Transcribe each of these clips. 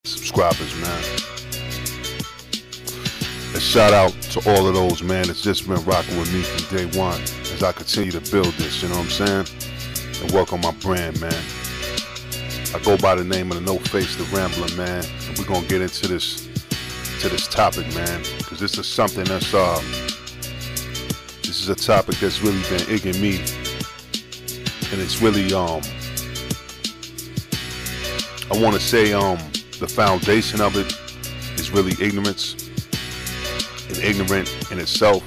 subscribers, man. A shout out to all of those, man, that's just been rocking with me from day one as I continue to build this, you know what I'm saying? And work on my brand, man. I go by the name of the No Face, the Rambler, man. And we're gonna get into this topic, man, because this is something that's this is a topic that's really been igging me, and it's really I want to say the foundation of it is really ignorance, and ignorant in itself.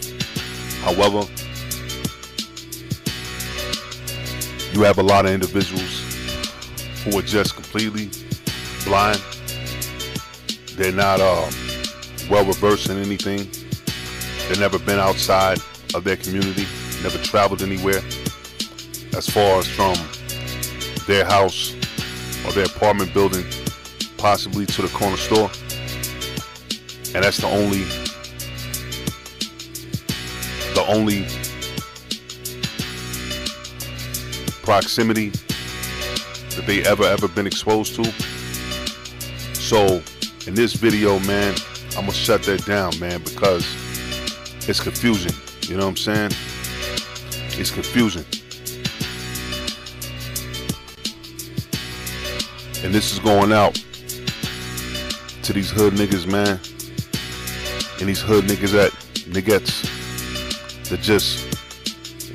However, you have a lot of individuals who are just completely blind. They're not well versed in anything. They've never been outside of their community, never traveled anywhere as far as from their house or their apartment building possibly to the corner store. And that's the only proximity that they ever been exposed to. So in this video, man, I'm gonna shut that down, man, because it's confusing. You know what I'm saying? It's confusing. And this is going out to these hood niggas, man. And these hood niggas that just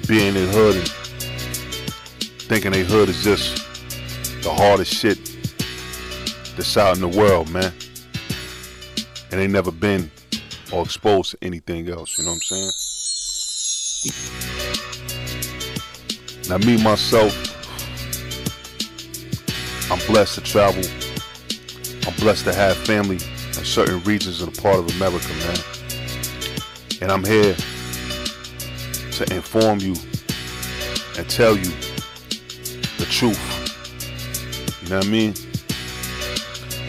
be in their hood and thinking their hood is just the hardest shit that's out in the world, man. And they never been or exposed to anything else, you know what I'm saying? Now me, myself, I'm blessed to travel. I'm blessed to have family in certain regions of the part of America, man. And I'm here to inform you and tell you the truth. You know what I mean?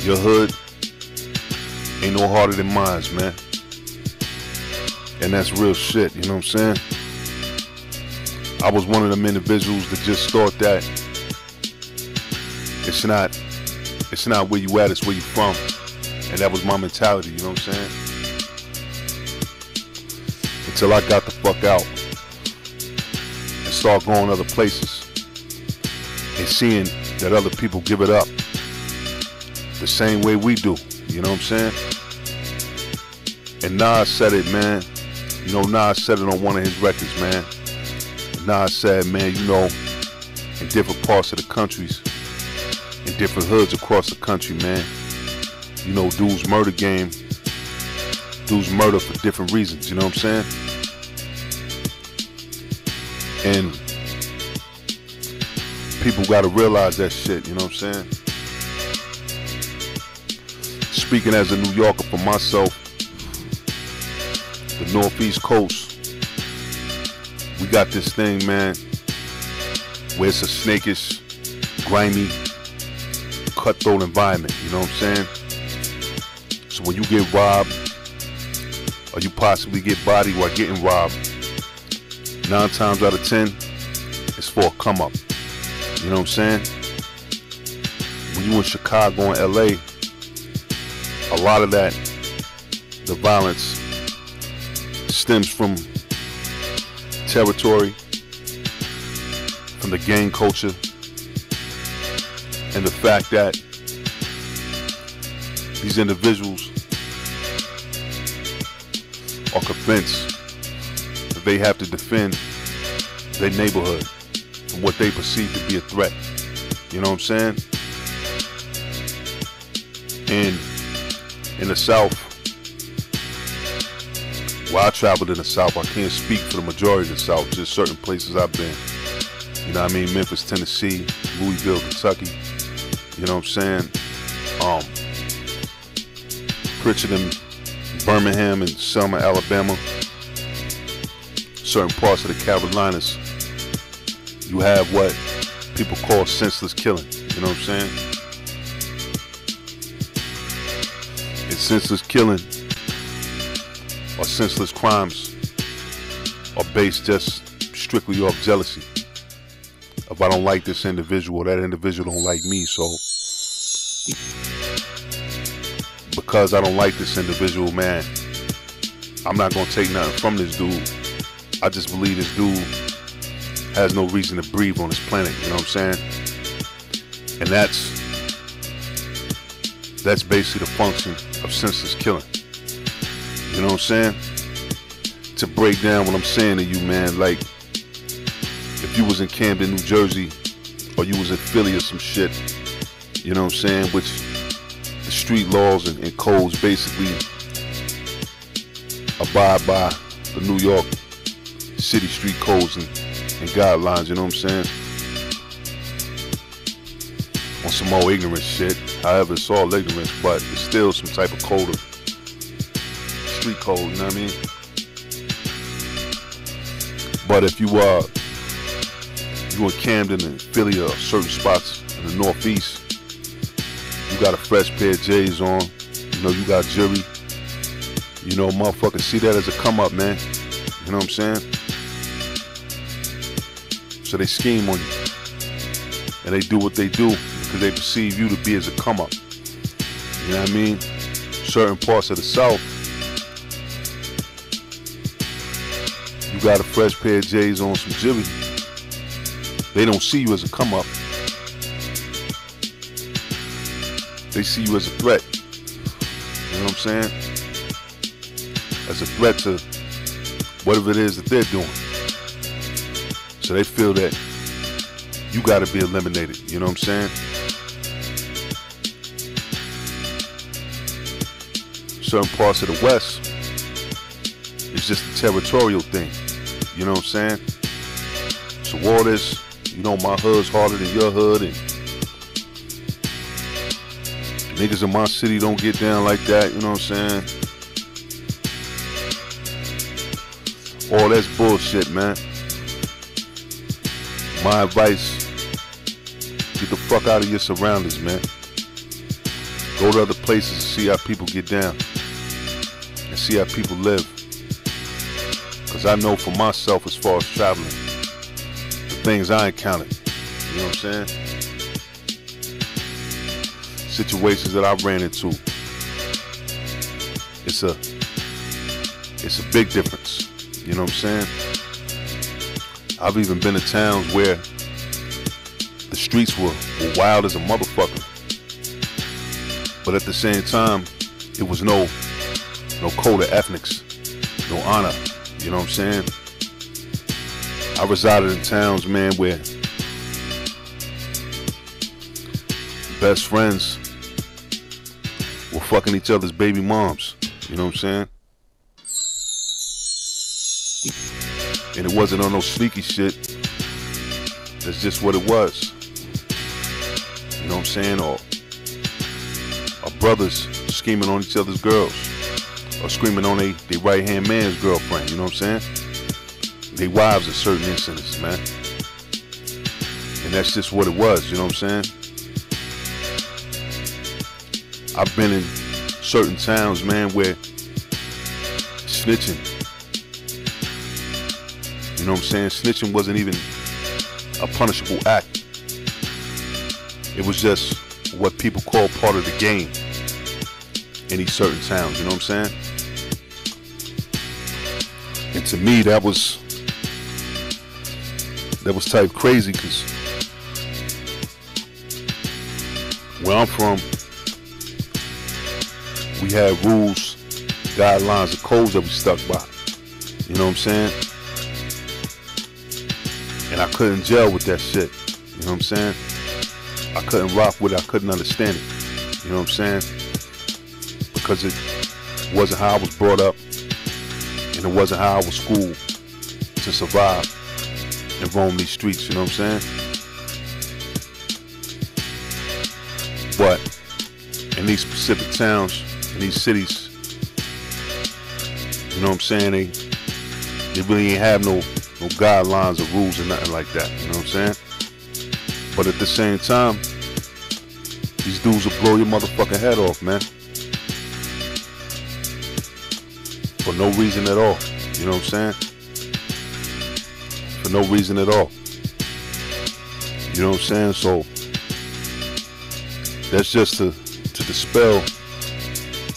Your hood ain't no harder than mine, man. And that's real shit, you know what I'm saying? I was one of them individuals that just thought that it's not where you at, it's where you from. And that was my mentality, you know what I'm saying? Until I got the fuck out and start going other places and seeing that other people give it up the same way we do, you know what I'm saying? And Nas said it, man. You know, Nas said it on one of his records, man. Nas said, man, you know, in different parts of the countries, in different hoods across the country, man, you know, dudes murder game, dudes murder for different reasons, you know what I'm saying? And people gotta realize that shit, you know what I'm saying? Speaking as a New Yorker for myself, the Northeast Coast, we got this thing, man, where it's a snakish, grimy, cutthroat environment, you know what I'm saying? So when you get robbed, or you possibly get bodied while getting robbed, 9 times out of 10, it's for a come up. You know what I'm saying? When you in Chicago and LA, a lot of that, the violence stems from territory, from the gang culture, and the fact that these individuals are convinced that they have to defend their neighborhood from what they perceive to be a threat. You know what I'm saying? And in the South, well, I traveled in the South. I can't speak for the majority of the South, just certain places I've been. You know what I mean? Memphis, Tennessee, Louisville, Kentucky. You know what I'm saying? Pritchard, Birmingham, and Selma, Alabama. Certain parts of the Carolinas, you have what people call senseless killing. You know what I'm saying? And senseless killing or senseless crimes are based just strictly off jealousy. If I don't like this individual, that individual don't like me, so because I don't like this individual, man, I'm not gonna take nothing from this dude. I just believe this dude has no reason to breathe on this planet, you know what I'm saying? And that's basically the function of senseless killing. You know what I'm saying? To break down what I'm saying to you, man, like, if you was in Camden, New Jersey, or you was in Philly or some shit, you know what I'm saying, which the street laws and codes basically abide by the New York City street codes and guidelines, you know what I'm saying? On some more ignorant shit. However, it's all ignorance, but it's still some type of code of street code, you know what I mean? But if you in Camden and Philly or certain spots in the Northeast, you got a fresh pair of J's on, you know, you got jury, you know, motherfuckers see that as a come up, man. You know what I'm saying? So they scheme on you. And they do what they do because they perceive you to be as a come up. You know what I mean? Certain parts of the South, you got a fresh pair of J's on, some jewelry. They don't see you as a come up. They see you as a threat. You know what I'm saying? As a threat to whatever it is that they're doing. So they feel that you gotta be eliminated. You know what I'm saying? Certain parts of the West, it's just a territorial thing. You know what I'm saying? So all this, you know, my hood's harder than your hood, and niggas in my city don't get down like that, you know what I'm saying? All that's bullshit, man. My advice, get the fuck out of your surroundings, man. Go to other places and see how people get down. And see how people live. Because I know for myself, as far as traveling, the things I encountered, you know what I'm saying? Situations that I ran into. It's a big difference. You know what I'm saying? I've even been to towns where the streets were wild as a motherfucker. But at the same time, it was no code of ethics, no honor. You know what I'm saying? I resided in towns, man, where best friends were fucking each other's baby moms. You know what I'm saying? And it wasn't on no sneaky shit. That's just what it was. You know what I'm saying? Or brothers scheming on each other's girls. Or screaming on they right-hand man's girlfriend. You know what I'm saying? They wives in certain instances, man. And that's just what it was. You know what I'm saying? I've been in certain towns, man, where snitching, you know what I'm saying? Snitching wasn't even a punishable act. It was just what people call part of the game in these certain towns, you know what I'm saying? And to me, that was type crazy, because where I'm from, we had rules, guidelines, and codes that we stuck by. You know what I'm saying? And I couldn't gel with that shit. You know what I'm saying? I couldn't rock with it. I couldn't understand it. You know what I'm saying? Because it wasn't how I was brought up, and it wasn't how I was schooled to survive and roam these streets. You know what I'm saying? But in these specific towns, in these cities, you know what I'm saying, they really ain't have no guidelines or rules or nothing like that, you know what I'm saying? But at the same time, these dudes will blow your motherfucking head off, man. For no reason at all, you know what I'm saying? For no reason at all. You know what I'm saying? So that's just to dispel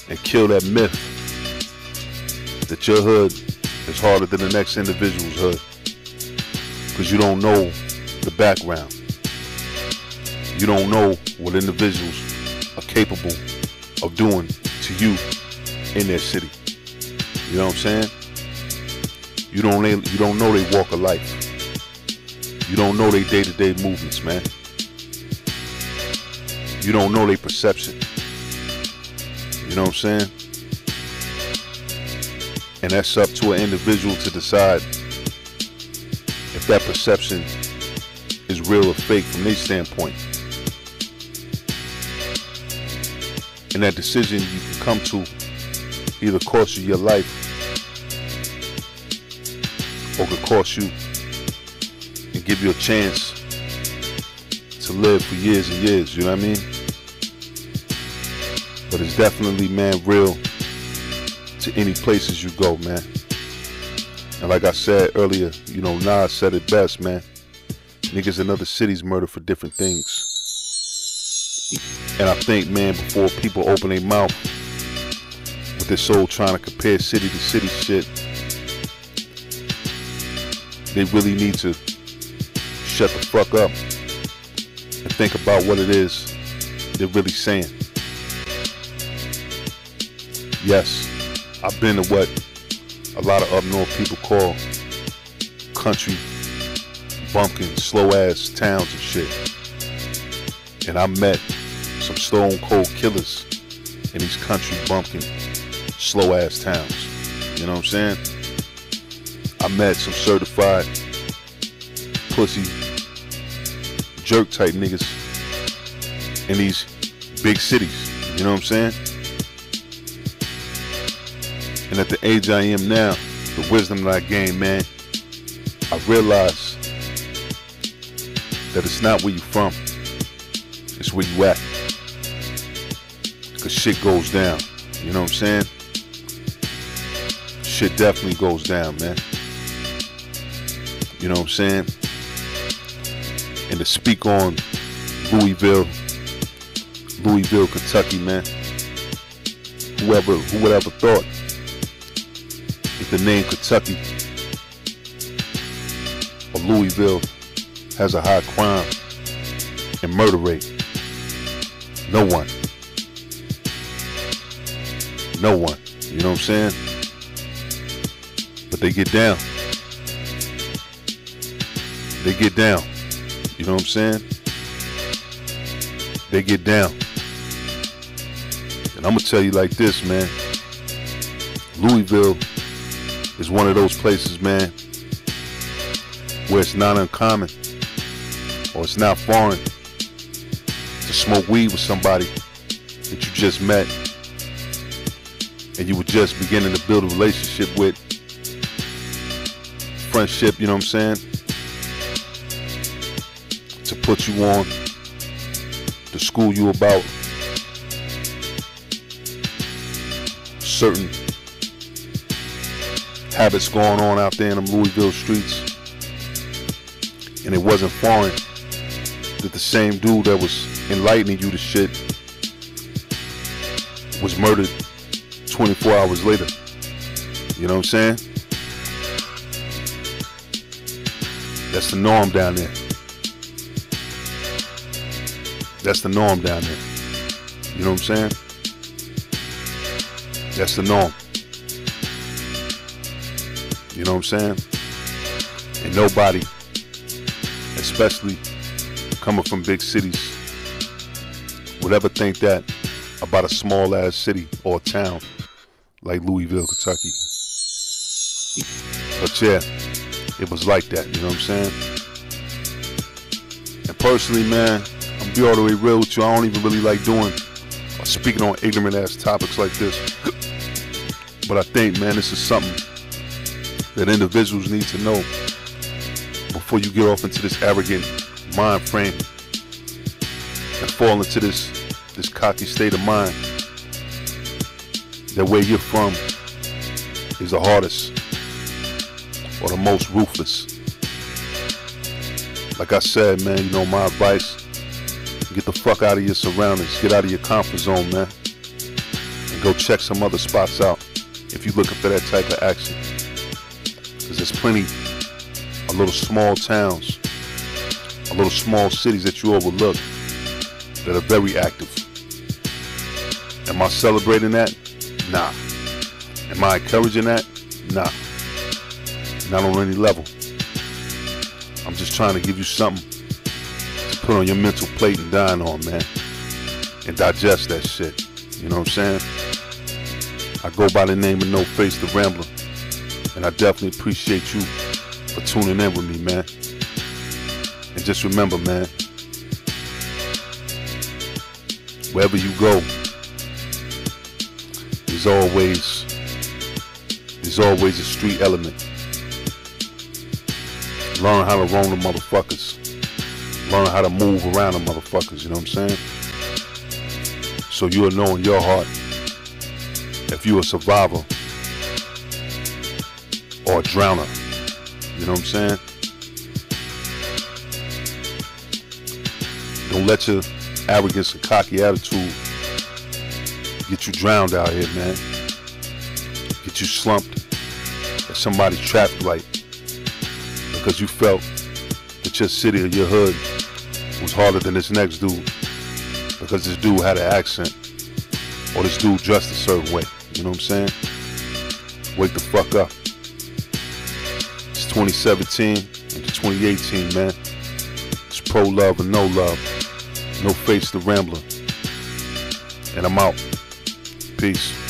and kill that myth that your hood is harder than the next individual's hood, because you don't know the background. You don't know what individuals are capable of doing to you in their city. You know what I'm saying? You don't know they walk of life. You don't know their day-to-day movements, man. You don't know their perception. You know what I'm saying? And that's up to an individual to decide if that perception is real or fake from their standpoint. And that decision you can come to either cost you your life or could cost you and give you a chance to live for years and years, you know what I mean? But it's definitely, man, real to any places you go, man. And like I said earlier, you know, Nas said it best, man. Niggas in other cities murder for different things. And I think, man, before people open their mouth with this whole trying to compare city to city shit, they really need to shut the fuck up and think about what it is they're really saying. Yes, I've been to what a lot of up north people call country bumpkin, slow ass towns and shit. And I met some stone cold killers in these country bumpkin, slow ass towns. You know what I'm saying? I met some certified pussy jerk type niggas in these big cities. You know what I'm saying? And at the age I am now, the wisdom that I gained, man, I realized that it's not where you from, it's where you at. Cause shit goes down. You know what I'm saying? Shit definitely goes down, man. You know what I'm saying? And to speak on Louisville, Kentucky, man. Who would ever thought that the name Kentucky or Louisville has a high crime and murder rate? No one. No one. You know what I'm saying? But they get down. They get down. You know what I'm saying? They get down. And I'm gonna tell you like this, man. Louisville is one of those places, man, where it's not uncommon or it's not foreign to smoke weed with somebody that you just met and you were just beginning to build a relationship with, friendship, you know what I'm saying, to put you on, to school you about certain habits going on out there in them Louisville streets. And it wasn't foreign that the same dude that was enlightening you to shit was murdered 24 hours later. You know what I'm saying? That's the norm down there. That's the norm down there. You know what I'm saying? That's the norm. You know what I'm saying? And nobody, especially coming from big cities, would ever think that about a small ass city or town like Louisville, Kentucky. But yeah, it was like that, you know what I'm saying? And personally, man, I'm gonna be all the way real with you. I don't even really like doing or speaking on ignorant ass topics like this. But I think, man, this is something that individuals need to know before you get off into this arrogant mind frame and fall into this cocky state of mind that where you're from is the hardest or the most ruthless. Like I said, man, you know, my advice, get the fuck out of your surroundings, get out of your comfort zone, man, and go check some other spots out if you're looking for that type of action. Because there's plenty of little small towns, a little small cities that you overlook that are very active. Am I celebrating that? Nah. Am I encouraging that? Nah. Not on any level. I'm just trying to give you something to put on your mental plate and dine on, man. And digest that shit. You know what I'm saying? I go by the name of No Face the Rambler. And I definitely appreciate you for tuning in with me, man. And just remember, man, wherever you go, there's always a street element. Learn how to roam the motherfuckers. Learn how to move around the motherfuckers, you know what I'm saying? So you'll know in your heart if you're a survivor or a drowner. You know what I'm saying? Don't let your arrogance and cocky attitude get you drowned out here, man. Get you slumped at somebody's traffic light because you felt that your city or your hood was harder than this next dude because this dude had an accent or this dude dressed a certain way. You know what I'm saying? Wake the fuck up. It's 2017 into 2018, man. It's pro love and no love. No Face the Rambler. And I'm out. Peace.